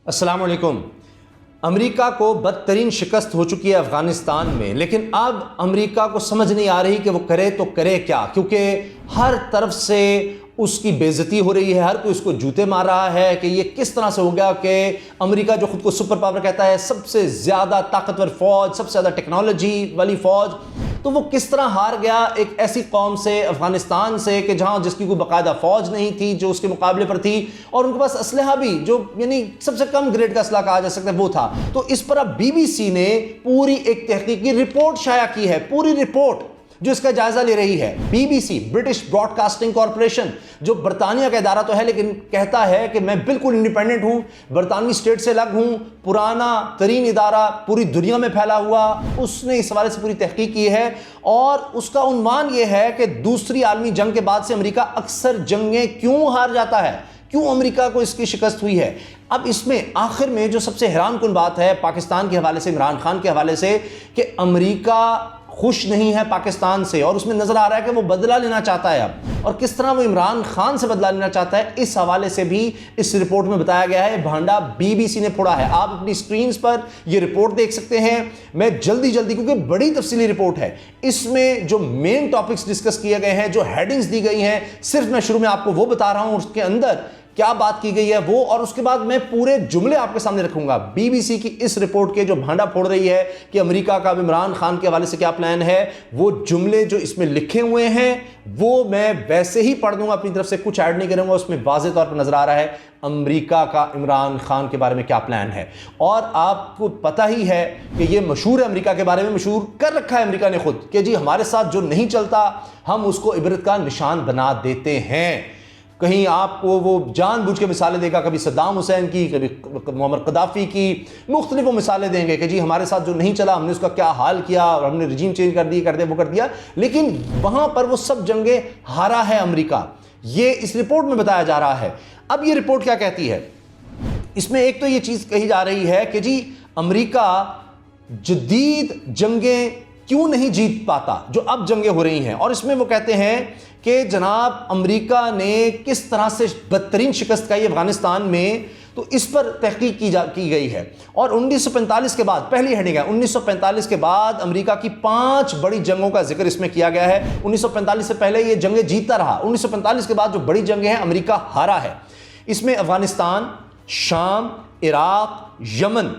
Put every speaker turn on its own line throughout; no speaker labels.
अस्सलाम वालेकुम। अमेरिका को बदतरीन शिकस्त हो चुकी है अफ़गानिस्तान में, लेकिन अब अमेरिका को समझ नहीं आ रही कि वो करे तो करे क्या, क्योंकि हर तरफ से उसकी बेइज्जती हो रही है। हर कोई उसको जूते मार रहा है कि ये किस तरह से हो गया कि अमेरिका जो खुद को सुपर पावर कहता है, सबसे ज़्यादा ताकतवर फ़ौज, सबसे ज़्यादा टेक्नोलॉजी वाली फ़ौज, तो वो किस तरह हार गया एक ऐसी कौम से, अफ़गानिस्तान से, कि जहाँ जिसकी कोई बाकायदा फ़ौज नहीं थी जो उसके मुकाबले पर थी, और उनके पास असलहा भी जो यानी सबसे कम ग्रेड का असलहा कहा जा सकता है वो था। तो इस पर अब BBC ने पूरी एक तहकीकी रिपोर्ट शाया की है, पूरी रिपोर्ट जो इसका जायजा ले रही है। BBC, ब्रिटिश ब्रॉडकास्टिंग कॉरपोरेशन, जो बरतानिया का इदारा तो है लेकिन कहता है कि मैं बिल्कुल इंडिपेंडेंट हूं, बरतानवी स्टेट से अलग हूं, पुराना तरीन इदारा पूरी दुनिया में फैला हुआ, उसने इस हवाले से पूरी तहकीक की है। और उसका उन्वान यह है कि दूसरी आलमी जंग के बाद से अमेरिका अक्सर जंगें क्यों हार जाता है, क्यों अमेरिका को इसकी शिकस्त हुई है। अब इसमें आखिर में जो सबसे हैरानकुन बात है पाकिस्तान के हवाले से, इमरान खान के हवाले से, कि अमेरिका खुश नहीं है पाकिस्तान से, और उसमें नजर आ रहा है कि वो बदला लेना चाहता है अब, और किस तरह वो इमरान खान से बदला लेना चाहता है, इस हवाले से भी इस रिपोर्ट में बताया गया है। भांडा BBC ने फोड़ा है। आप अपनी स्क्रीन पर ये रिपोर्ट देख सकते हैं। मैं जल्दी क्योंकि बड़ी तफसीली रिपोर्ट है, इसमें जो मेन टॉपिक्स डिस्कस किए गए हैं, जो हेडिंग्स दी गई हैं, सिर्फ मैं शुरू में आपको वो बता रहा हूं, उसके अंदर क्या बात की गई है वो, और उसके बाद मैं पूरे जुमले आपके सामने रखूंगा। BBC की इस रिपोर्ट के जो भांडा फोड़ रही है कि अमेरिका का इमरान खान के हवाले से क्या प्लान है, वो जुमले जो इसमें लिखे हुए हैं वो मैं वैसे ही पढ़ दूंगा, अपनी तरफ से कुछ ऐड नहीं करूंगा। उसमें वाज़ेह तौर पर नजर आ रहा है अमेरिका का इमरान खान के बारे में क्या प्लान है। और आपको पता ही है कि ये मशहूर है, अमेरिका के बारे में मशहूर कर रखा है अमेरिका ने खुद, कि जी हमारे साथ जो नहीं चलता हम उसको इबरत का निशान बना देते हैं। कहीं आपको वो जानबूझ के मिसालें देगा, कभी सद्दाम हुसैन की, कभी मुअम्मर कदाफ़ी की, मुख्तलिफ वो मिसालें देंगे कि जी हमारे साथ जो नहीं चला हमने उसका क्या हाल किया, और हमने रिजीम चेंज कर दिया, वो कर दिया। लेकिन वहाँ पर वो सब जंगें हारा है अमेरिका, ये इस रिपोर्ट में बताया जा रहा है। अब ये रिपोर्ट क्या कहती है, इसमें एक तो ये चीज़ कही जा रही है कि जी अमेरिका जदीद जंगें क्यों नहीं जीत पाता जो अब जंगें हो रही हैं, और इसमें वो कहते हैं कि जनाब अमेरिका ने किस तरह से बदतरीन शिकस्त खाई अफगानिस्तान में, तो इस पर तहकीक की गई है। और 1945 के बाद, पहली हेडिंग है 1945 के बाद अमेरिका की 5 बड़ी जंगों का जिक्र इसमें किया गया है। 1945 से पहले ये जंगें जीतता रहा, 1945 के बाद जो बड़ी जंगें हैं अमेरिका हारा है। इसमें अफगानिस्तान, शाम, इराक, यमन,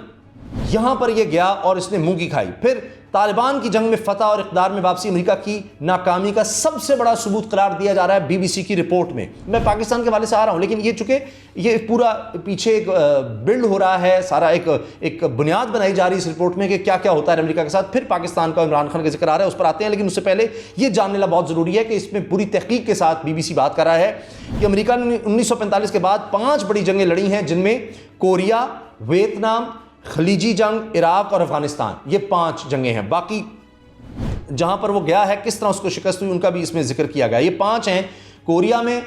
यहां पर यह गया और इसने मुंह की खाई। फिर तालिबान की जंग में फतह और इक़्तिदार में वापसी अमेरिका की नाकामी का सबसे बड़ा सबूत करार दिया जा रहा है BBC की रिपोर्ट में। मैं पाकिस्तान के वाले से आ रहा हूं, लेकिन ये चूंकि ये पूरा पीछे एक बिल्ड हो रहा है, सारा एक बुनियाद बनाई जा रही है इस रिपोर्ट में कि क्या क्या होता है अमेरिका के साथ। फिर पाकिस्तान का इमरान खान का जिक्र आ रहा है, उस पर आते हैं, लेकिन उससे पहले ये जान लेना बहुत ज़रूरी है कि इसमें पूरी तहकीक के साथ BBC बात कर रहा है कि अमेरिका ने 1945 के बाद 5 बड़ी जंगें लड़ी हैं, जिनमें कोरिया, वियतनाम, खलीजी जंग, इराक और अफगानिस्तान, ये 5 जंगें हैं। बाकी जहां पर वो गया है, किस तरह उसको शिकस्त हुई, उनका भी इसमें जिक्र किया गया। ये 5 हैं, कोरिया में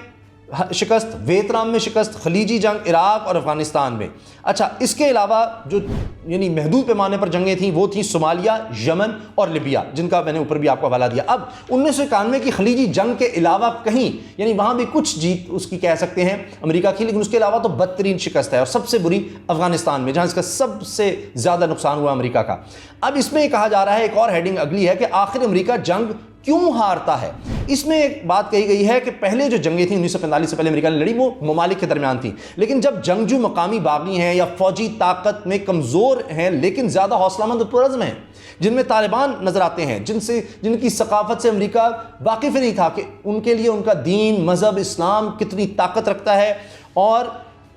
शिकस्त, वियतनाम में शिकस्त, खलीजी जंग, इराक और अफगानिस्तान में। अच्छा, इसके अलावा जो यानी महदूद पैमाने पर जंगें थीं वो थी सोमालिया, यमन और लिबिया, जिनका मैंने ऊपर भी आपको हवाला दिया। अब 1991 की खलीजी जंग के अलावा कहीं, यानी वहाँ भी कुछ जीत उसकी कह सकते हैं अमेरिका की, लेकिन उसके अलावा तो बदतरीन शिकस्त है, और सबसे बुरी अफगानिस्तान में, जहाँ इसका सबसे ज़्यादा नुकसान हुआ अमेरिका का। अब इसमें कहा जा रहा है, एक और हेडिंग अगली है कि आखिर अमेरिका जंग क्यों हारता है। इसमें एक बात कही गई है कि पहले जो जंगें थी 1945 से पहले अमेरिका ने लड़ी, वो ममालिक के दरमियान थी, लेकिन जब जंगजू मकामी बागी हैं या फौजी ताकत में कमज़ोर हैं लेकिन ज़्यादा हौसलामंद पुरज़्म हैं, जिनमें तालिबान नज़र आते हैं, जिनकी सकाफत से अमेरिका वाकिफ़ नहीं था कि उनके लिए उनका दीन, मज़हब, इस्लाम कितनी ताकत रखता है, और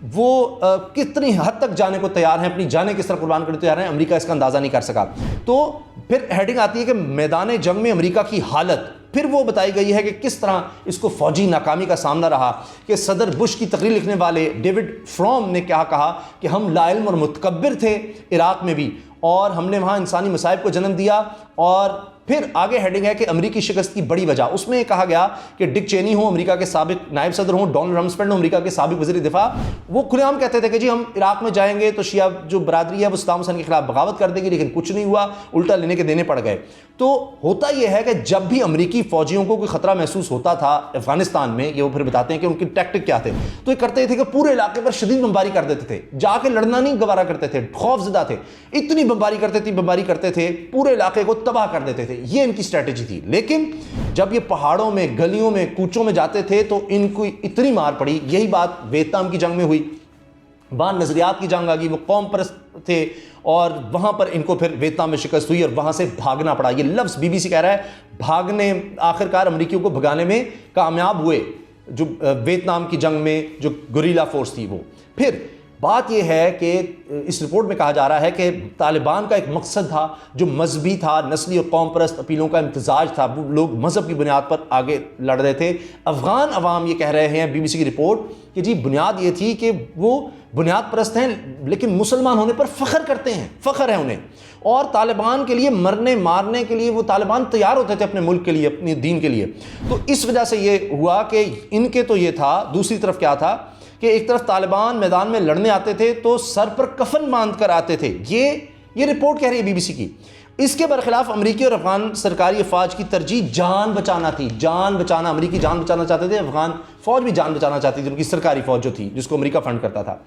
वो कितनी हद तक जाने को तैयार हैं, अपनी जाने किस तरह कुर्बान करने तैयार हैं, अमेरिका इसका अंदाज़ा नहीं कर सका। तो फिर हेडिंग आती है कि मैदान जंग में अमेरिका की हालत, फिर वो बताई गई है कि किस तरह इसको फौजी नाकामी का सामना रहा, कि सदर बुश की तकरीर लिखने वाले डेविड फ्रॉम ने क्या कहा कि हम लाइल्म और मुतकब्बिर थे इराक में भी, और हमने वहाँ इंसानी मसाइब को जन्म दिया, और फिर आगे हेडिंग है कि अमेरिकी शिकस्त की बड़ी वजह। उसमें कहा गया कि डिक चेनी हो, अमेरिका के साबिक नायब सदर हो, डोनाल्ड रम्सफेल्ड हो, अमेरिका के साबिक वज़ीर दिफा, वो खुलेआम कहते थे कि जी हम इराक में जाएंगे तो शिया जो बरादरी है वो सद्दाम हुसैन के खिलाफ बगावत कर देगी, लेकिन कुछ नहीं हुआ, उल्टा लेने के देने पड़ गए। तो होता यह है कि जब भी अमेरिकी फौजियों को कोई खतरा महसूस होता था अफगानिस्तान में, ये वो फिर बताते हैं कि उनकी टैक्टिक क्या थे, तो ये करते थे कि पूरे इलाके पर शदीद बमबारी कर देते थे, जाके लड़ना नहीं गवारा करते थे, खौफजदा थे, इतनी बमबारी करते थे, पूरे इलाके को तबाह कर देते थे। ये इनकी स्ट्रैटेजी थी। लेकिन जब ये पहाड़ों में, गलियों में, कूचों में जाते थे तो इनको इतनी मार पड़ी। यही बात वियतनाम की जंग में हुई, वहां नजरियात की जंग आ गई, वो कौम परस्त थे और वहां पर इनको फिर वियतनाम में शिकस्त हुई और वहां से भागना पड़ा। ये लफ्ज़ बीबीसी कह रहा है, भागने आखिरकार अमेरिकियों को भगाने में कामयाब हुए जो वियतनाम की जंग में जो गुरीला फोर्स थी वो। फिर बात यह है कि इस रिपोर्ट में कहा जा रहा है कि तालिबान का एक मकसद था जो मजहबी था, नस्ली और कौम परस्त अपीलों का इम्तजाज था। वो लोग मजहब की बुनियाद पर आगे लड़ रहे थे। अफगान अवाम ये कह रहे हैं, बीबीसी की रिपोर्ट, कि जी बुनियाद ये थी कि वो बुनियाद परस्त हैं लेकिन मुसलमान होने पर फ़ख्र करते हैं, फ़ख्र है उन्हें, और तालिबान के लिए मरने मारने के लिए वो तालिबान तैयार होते थे अपने मुल्क के लिए, अपने दीन के लिए। तो इस वजह से ये हुआ कि इनके तो ये था। दूसरी तरफ क्या था कि एक तरफ तालिबान मैदान में लड़ने आते थे तो सर पर कफन बांध कर आते थे। ये रिपोर्ट कह रही है बीबीसी की। इसके बरखिलाफ अमेरिकी और अफगान सरकारी अफवाज की तरजीह जान बचाना थी, जान बचाना। अमेरिकी जान बचाना चाहते थे, अफगान फौज भी जान बचाना चाहती थी, उनकी सरकारी फौज जो थी जिसको अमेरिका फंड करता था।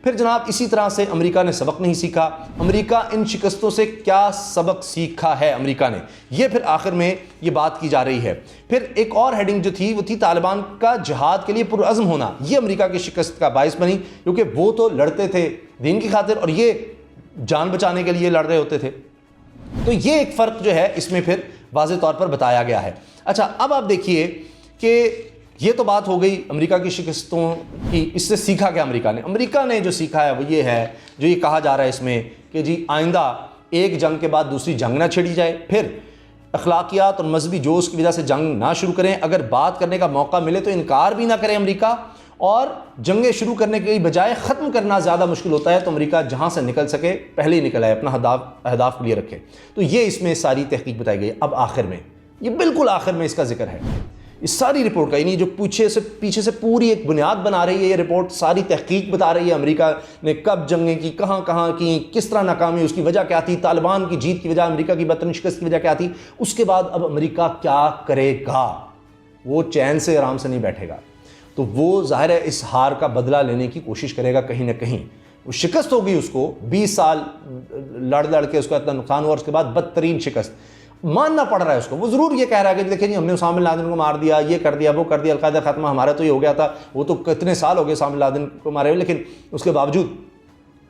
फिर जनाब इसी तरह से अमेरिका ने सबक नहीं सीखा। अमेरिका इन शिकस्तों से क्या सबक सीखा है अमेरिका ने, ये फिर आखिर में ये बात की जा रही है। फिर एक और हेडिंग जो थी वो थी तालिबान का जिहाद के लिए पुरअज़्म होना। ये अमेरिका की शिकस्त का बायस बनी, क्योंकि वो तो लड़ते थे दीन की खातिर और ये जान बचाने के लिए लड़ रहे होते थे। तो ये एक फ़र्क जो है इसमें फिर वाज़ेह तौर पर बताया गया है। अच्छा, अब आप देखिए कि ये तो बात हो गई अमेरिका की शिकस्तों की। इससे सीखा क्या अमेरिका ने जो सीखा है वो ये है, जो ये कहा जा रहा है इसमें कि जी आइंदा एक जंग के बाद दूसरी जंग ना छिड़ी जाए, फिर अखलाकियात और मजहबी जोश की वजह से जंग ना शुरू करें, अगर बात करने का मौका मिले तो इनकार भी ना करें अमेरिका, और जंगें शुरू करने के बजाय ख़त्म करना ज़्यादा मुश्किल होता है तो अमेरिका जहाँ से निकल सके पहले ही निकल आए, अपना अहदाफ क्लियर रखे। तो ये इसमें सारी तहकीक बताई गई। अब आखिर में, ये बिल्कुल आखिर में इसका जिक्र है इस सारी रिपोर्ट का, यानी जो पीछे से पूरी एक बुनियाद बना रही है ये रिपोर्ट, सारी तहकीक बता रही है अमेरिका ने कब जंगें की, कहाँ की, किस तरह नाकामी, उसकी वजह क्या थी, तालिबान की जीत की वजह, अमेरिका की बदतरीन शिकस्त की वजह क्या थी। उसके बाद अब अमेरिका क्या करेगा, वो चैन से आराम से नहीं बैठेगा। तो वो ज़ाहिर है इस हार का बदला लेने की कोशिश करेगा कहीं ना कहीं। वो शिकस्त होगी उसको, 20 साल लड़ के उसका इतना नुकसान हुआ और उसके बाद बदतरीन शिकस्त मानना पड़ रहा है उसको। वो ज़रूर ये कह रहा है कि देखिए जी हमने उसामा बिन लादेन को मार दिया, ये कर दिया, वो कर दिया, अलकायदा ख़त्म, हमारा तो ये हो गया था, वो तो कितने साल हो गए उसामा बिन लादेन को मारे हुए, लेकिन उसके बावजूद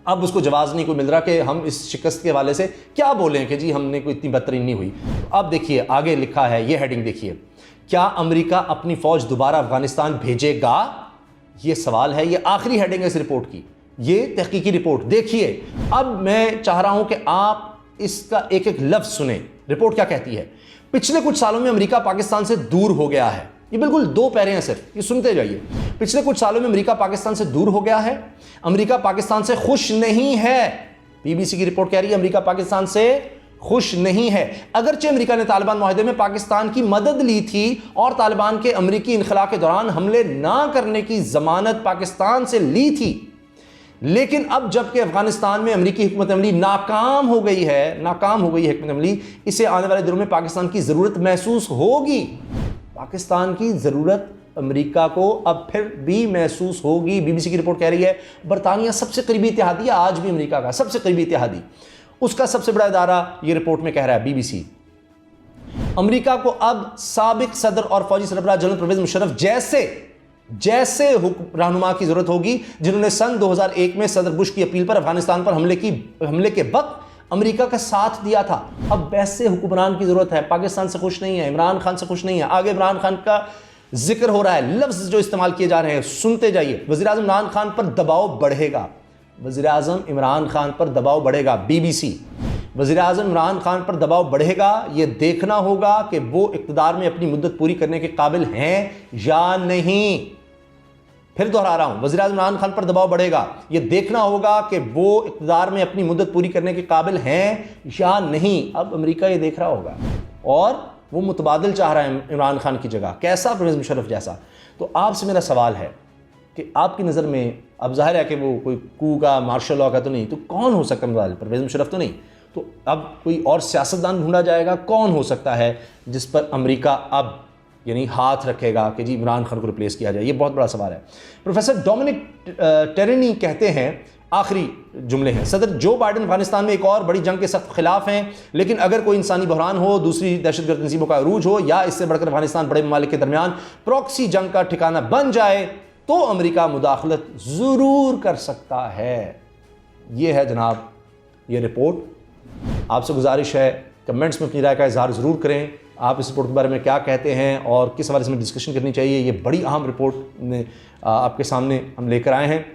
अब उसको जवाब नहीं कोई मिल रहा कि हम इस शिकस्त के हवाले से क्या बोलें कि जी हमने कोई इतनी बदतरीन नहीं हुई। अब देखिए आगे लिखा है, ये हेडिंग देखिए, क्या अमेरिका अपनी फौज दोबारा अफगानिस्तान भेजेगा, ये सवाल है। ये आखिरी हेडिंग है इस रिपोर्ट की, ये तहकीकी रिपोर्ट। देखिए अब मैं चाह रहा हूं कि आप इसका एक एक लफ्ज सुने। रिपोर्ट क्या कहती है? पिछले कुछ सालों में अमेरिका पाकिस्तान से दूर हो गया है। ये बिल्कुल 2 पैरे हैं सिर्फ, ये सुनते जाइए। पिछले कुछ सालों में अमेरिका पाकिस्तान से दूर हो गया है, अमेरिका पाकिस्तान से खुश नहीं है। बीबीसी की रिपोर्ट कह रही है अमेरिका पाकिस्तान से खुश नहीं है। अगरचे अमेरिका ने तालिबान मुआहदे में पाकिस्तान की मदद ली थी और तालिबान के अमेरिकी इनखला के दौरान हमले ना करने की जमानत पाकिस्तान से ली थी, लेकिन अब जबकि अफगानिस्तान में अमेरिकी हुकूमत अमली नाकाम हो गई है हुकूमत अमली, इसे आने वाले दिनों में पाकिस्तान की ज़रूरत महसूस होगी। पाकिस्तान की ज़रूरत अमेरिका को अब फिर भी महसूस होगी। बीबीसी की रिपोर्ट कह रही है बरतानिया सबसे करीबी इत्तेहादी है आज भी, अमेरिका का सबसे करीबी इत्तेहादी, उसका सबसे बड़ा इदारा, ये रिपोर्ट में कह रहा है बीबीसी। अमेरिका को अब साबिक सदर और फौजी सरबराह जनरल परवेज मुशर्रफ जैसे रहनुमा की जरूरत होगी जिन्होंने सन 2001 में सदर बुश की अपील पर अफगानिस्तान पर हमले के वक्त अमेरिका का साथ दिया था। अब वैसे हुक्मरान की जरूरत है। पाकिस्तान से खुश नहीं है, इमरान खान से खुश नहीं है। आगे इमरान खान का जिक्र हो रहा है, लफ्ज जो इस्तेमाल किए जा रहे हैं सुनते जाइए। वज़ीर-ए-आज़म इमरान खान पर दबाव बढ़ेगा, वज़ीर-ए-आज़म इमरान खान पर दबाव बढ़ेगा। बीबीसी, वज़ीर-ए-आज़म इमरान खान पर दबाव बढ़ेगा, ये देखना होगा कि वो इक़्तिदार में अपनी मुद्दत पूरी करने के काबिल हैं या नहीं। फिर दोहरा रहा हूं, वज़ीर-ए-आज़म इमरान खान पर दबाव बढ़ेगा, ये देखना होगा कि वो इक़्तिदार में अपनी मुद्दत पूरी करने के काबिल हैं या नहीं। अब अमेरिका ये देख रहा होगा और वो मुतबादिल चाह रहा है इमरान खान की जगह, कैसा परवेज़ मुशर्रफ जैसा। तो आपसे मेरा सवाल है कि आपकी नज़र में, अब जाहिर है कि वो कोई कू का मार्शल लॉ का तो नहीं, तो कौन हो सकता है मुतबादिल? परवेज़ मुशर्रफ तो नहीं, तो अब कोई और सियासतदान ढूंढा जाएगा। कौन हो सकता है जिस पर अमेरिका अब यानी हाथ रखेगा कि जी इमरान खान को रिप्लेस किया जाए? ये बहुत बड़ा सवाल है। प्रोफेसर डोमिनिक टेरेनी कहते हैं, आखिरी जुमले हैं, सदर जो बाइडन अफगानिस्तान में एक और बड़ी जंग के सख्त खिलाफ हैं, लेकिन अगर कोई इंसानी बहरान हो, दूसरी दहशतगर्द तंजीमों का अरूज हो, या इससे बढ़कर अफगानिस्तान बड़े ममालिक के दरमियान प्रॉक्सी जंग का ठिकाना बन जाए, तो अमेरिका मुदाखलत ज़रूर कर सकता है। ये है जनाब ये रिपोर्ट। आपसे गुजारिश है कमेंट्स में अपनी राय का इजहार ज़रूर करें। आप इस रिपोर्ट के बारे में क्या कहते हैं और किस हवाले से में डिस्कशन करनी चाहिए। ये बड़ी अहम रिपोर्ट में आपके सामने हम लेकर आए हैं,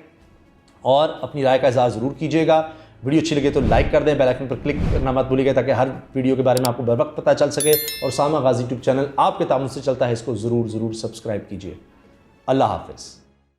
और अपनी राय का इजहार ज़रूर कीजिएगा। वीडियो अच्छी लगे तो लाइक कर दें, बेल आइकन पर क्लिक करना मत भूलिएगा ताकि हर वीडियो के बारे में आपको बर वक्त पता चल सके। और उसामा गाजी यूट्यूब चैनल आपके तामुन से चलता है, इसको ज़रूर सब्सक्राइब कीजिए। अल्लाह हाफ़िज़।